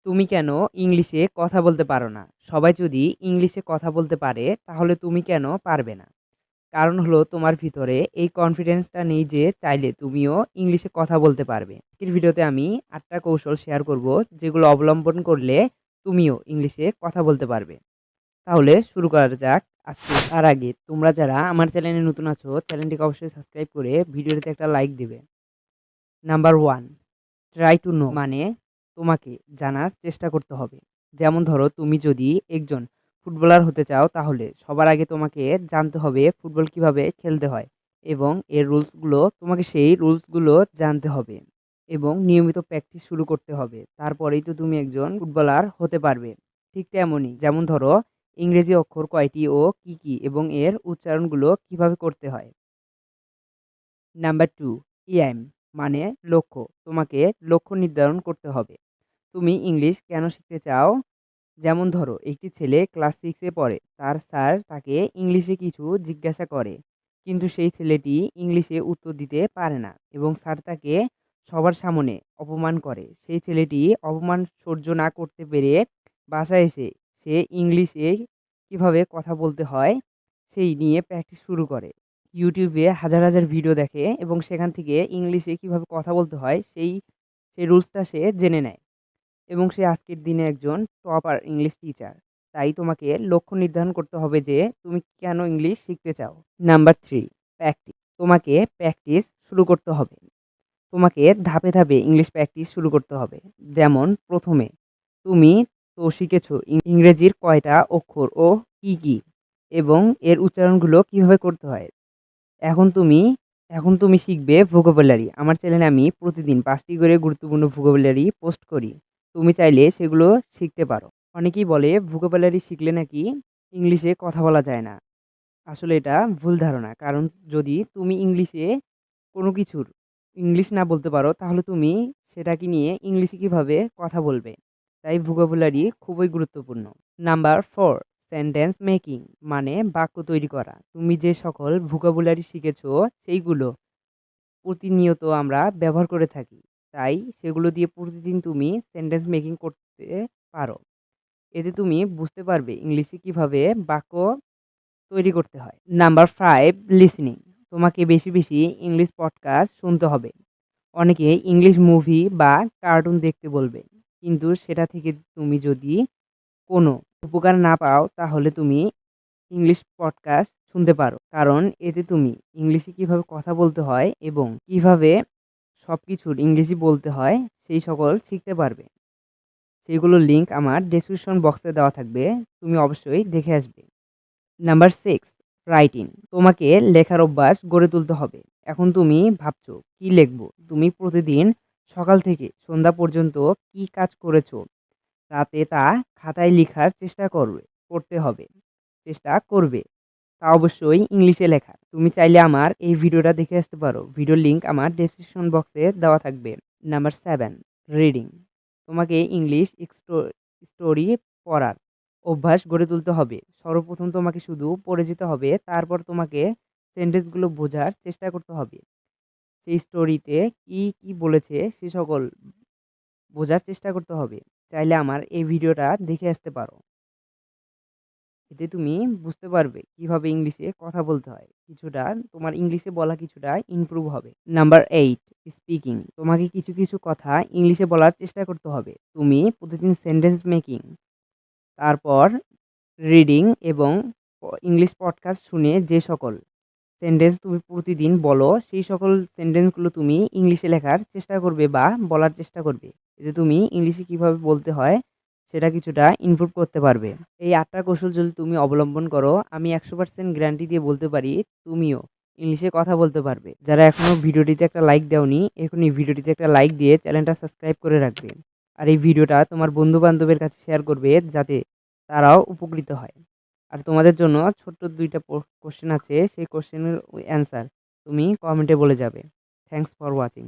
তুমি কেন ইংলিশে কথা বলতে পারো না? সবাই যদি ইংলিশে কথা বলতে পারে, তাহলে তুমি কেন পারবে না? কারণ হলো তোমার ভিতরে এই কনফিডেন্সটা নেই যে চাইলে তুমিও ইংলিশে কথা বলতে পারবে। আজকের ভিডিওতে আমি ৮ টা কৌশল শেয়ার করব, যেগুলো অবলম্বন করলে তুমিও ইংলিশে কথা বলতে পারবে। তাহলে শুরু করা যাক আজকে। তার আগে তোমরা যারা আমার চ্যানেলে নতুন আছো, চ্যানেলটিকে অবশ্যই সাবস্ক্রাইব করে ভিডিওটিতে একটা লাইক দিবে। নাম্বার 1, ট্রাই টু নো মানে তোমাকে জানার চেষ্টা করতে হবে। যেমন ধরো, তুমি যদি একজন ফুটবলার হতে চাও, তাহলে সবার আগে তোমাকে জানতে হবে ফুটবল কিভাবে খেলতে হয়, এবং এর রুলসগুলো তোমাকে সেই রুলসগুলো জানতে হবে এবং নিয়মিত প্র্যাকটিস শুরু করতে হবে। তারপরেই তো তুমি একজন ফুটবলার হতে পারবে। ঠিক তেমনই, যেমন ধরো, ইংরেজি অক্ষর কয়টি ও কি কি এবং এর উচ্চারণগুলো কিভাবে করতে হয়। নাম্বার 2, এম মানে লক্ষ্য। তোমাকে লক্ষ্য নির্ধারণ করতে হবে। তুমি ইংলিশ কেন শিখতে চাও? যেমন ধরো, একটি ছেলে ক্লাস 6 এ পড়ে। তার স্যার তাকে ইংলিশে কিছু জিজ্ঞাসা করে, কিন্তু সেই ছেলেটি ইংলিশে উত্তর দিতে পারে না এবং স্যার তাকে সবার সামনে অপমান করে। সেই ছেলেটি অপমান সহ্য না করতে পেরে বাসায় এসে সে ইংলিশে কিভাবে কথা বলতে হয় সেই নিয়ে প্র্যাকটিস শুরু করে। ইউটিউবে হাজার হাজার ভিডিও দেখে এবং সেখান থেকে ইংলিশে কিভাবে কথা বলতে হয় সেই রুলসটা সে জেনে নেয় এবং সে আজকের দিনে একজন টপার ইংলিশ টিচার। তাই তোমাকে লক্ষ্য নির্ধারণ করতে হবে যে তুমি কেন ইংলিশ শিখতে চাও। Number 3, practice. তোমাকে প্র্যাকটিস শুরু করতে হবে। তোমাকে ধাপে ধাপে ইংলিশ প্র্যাকটিস শুরু করতে হবে। যেমন প্রথমে তুমি তো শিখেছো ইংরেজির কয়টা অক্ষর ও কি কি এবং এর উচ্চারণগুলো কিভাবে করতে হয়। এখন তুমি এখন তুমি শিখবে ভোকাবুলারি। আমার চ্যানেলে আমি প্রতিদিন ৫টি করে গুরুত্বপূর্ণ ভোকাবুলারি পোস্ট করি। তুমি চাইলে সেগুলো শিখতে পারো। অনেকেই বলে ভোকাবুলারি শিখলে নাকি ইংলিশে কথা বলা যায় না। আসলে এটা ভুল ধারণা। কারণ যদি তুমি কোনো কিছুর ইংলিশ না বলতে পারো, তাহলে তুমি সেটাকে নিয়ে ইংলিশে কিভাবে কথা বলবে? তাই ভোকাবুলারি খুবই গুরুত্বপূর্ণ। নাম্বার 4, সেন্টেন্স মেকিং মানে বাক্য তৈরি করা। তুমি যে সকল ভোকাবুলারি শিখেছো সেইগুলো প্রতিনিয়ত আমরা ব্যবহার করে থাকি। তাই সেগুলো দিয়ে প্রতিদিন তুমি সেন্টেন্স মেকিং করতে পারো। এতে তুমি বুঝতে পারবে ইংলিশে কিভাবে বাক্য তৈরি করতে হয়। Number 5, listening. তোমাকে বেশি বেশি ইংলিশ পডকাস্ট শুনতে হবে। অনেকে ইংলিশ মুভি বা কার্টুন দেখতে বলবে। কিন্তু সেটা থেকে তুমি যদি কোনো উপকার না পাও, তাহলে তুমি ইংলিশ পডকাস্ট শুনতে পারো। কারণ এতে তুমি ইংলিশে কিভাবে কথা বলতে হয় এবং কিভাবে সবকিছুর ইংরেজি বলতে হয় সেই সকল শিখতে পারবে। সেগুলোর লিঙ্ক আমার ডেসক্রিপশন বক্সে দেওয়া থাকবে। তুমি অবশ্যই দেখে আসবে। Number 6, writing. তোমাকে লেখার অভ্যাস গড়ে তুলতে হবে। এখন তুমি ভাবছো কি লিখবো? তুমি প্রতিদিন সকাল থেকে সন্ধ্যা পর্যন্ত কি কাজ করেছো, রাতে তা খাতায় লিখার করতে হবে। চেষ্টা করবে। তা অবশ্যই ইংলিশে লেখা। তুমি চাইলে আমার এই ভিডিওটা দেখে আসতে পারো। ভিডিওর লিঙ্ক আমার ডেসক্রিপশন বক্সে দেওয়া থাকবে। Number 7, reading. তোমাকে ইংলিশ স্টোরি পড়ার অভ্যাস গড়ে তুলতে হবে। সর্বপ্রথম তোমাকে শুধু পড়ে যেতে হবে। তারপর তোমাকে সেন্টেন্সগুলো বোঝার চেষ্টা করতে হবে। সেই স্টোরিতে কি, কি বলেছে সে সকল বোঝার চেষ্টা করতে হবে। চাইলে আমার এই ভিডিওটা দেখে আসতে পারো। এতে তুমি বুঝতে পারবে কিভাবে ইংলিশে কথা বলতে হয়। তোমার ইংলিশে বলা কিছুটা ইমপ্রুভ হবে। Number 8, speaking. তোমাকে কিছু কিছু কথা ইংলিশে বলার চেষ্টা করতে হবে। তুমি প্রতিদিন সেন্টেন্স মেকিং, তারপর রিডিং এবং ইংলিশ পডকাস্ট শুনে যে সকল সেন্টেন্স তুমি প্রতিদিন বলো, সেই সকল সেন্টেন্সগুলো তুমি ইংলিশে লেখার চেষ্টা করবে বা বলার চেষ্টা করবে। এতে তুমি ইংলিশে কিভাবে বলতে হয় সেটা কিছুটা ইমপ্রুভ করতে পারবে। এই ৮ টা কৌশল যদি তুমি অবলম্বন করো, আমি ১০০% গ্যারান্টি দিয়ে বলতে পারি তুমিও ইংলিশে কথা বলতে পারবে। যারা এখনো ভিডিওটিতে একটা লাইক দেওনি, এখনই ভিডিওটিতে একটা লাইক দিয়ে চ্যানেলটা সাবস্ক্রাইব করে রাখবে। আর এই ভিডিওটা তোমার বন্ধু-বান্ধবের কাছে শেয়ার করবে, যাতে তারাও উপকৃত হয়। আর তোমাদের জন্য ছোট্ট ২ টা কোয়েশ্চেন আছে। সেই কোয়েশ্চেনের অ্যান্সার তুমি কমেন্টে বলে যাবে। Thanks for watching.